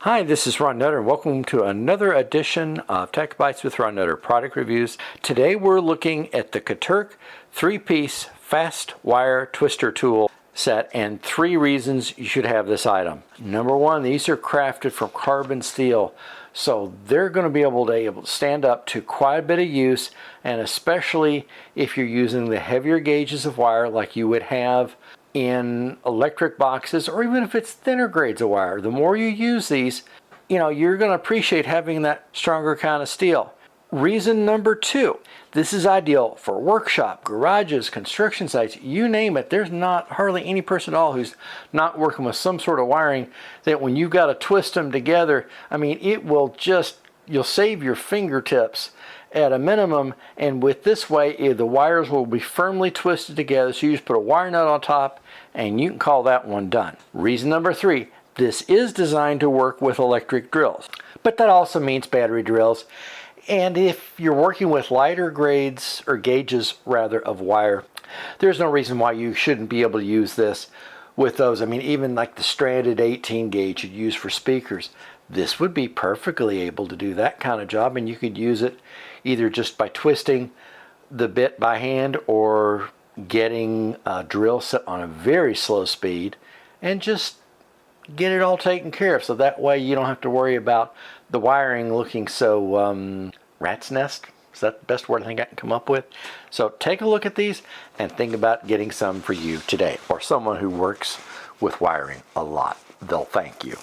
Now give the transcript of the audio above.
Hi, this is Ron Nutter, and welcome to another edition of Tech Bites with Ron Nutter product reviews. Today we're looking at the Katerk 3-piece fast wire twister tool set and 3 reasons you should have this item. Number 1, these are crafted from carbon steel, so they're going to be able to stand up to quite a bit of use, and especially if you're using the heavier gauges of wire like you would have in electric boxes, or even if it's thinner grades of wire. The more you use these, you're going to appreciate having that stronger kind of steel. Reason number 2, this is ideal for workshop, garages, construction sites, you name it. There's not hardly any person at all who's not working with some sort of wiring that when you've got to twist them together, it will just, you'll save your fingertips at a minimum, and with this way the wires will be firmly twisted together, so you just put a wire nut on top and you can call that one done. Reason number 3, this is designed to work with electric drills, but that also means battery drills. And if you're working with lighter grades or gauges rather of wire, there's no reason why you shouldn't be able to use this with those. Even like the stranded 18 gauge you'd use for speakers, this would be perfectly able to do that kind of job, and you could use it either just by twisting the bit by hand or getting a drill set on a very slow speed and just get it all taken care of, so that way you don't have to worry about the wiring looking so rat's nest. Is that the best word I think I can come up with? So take a look at these and think about getting some for you today, or someone who works with wiring a lot. They'll thank you.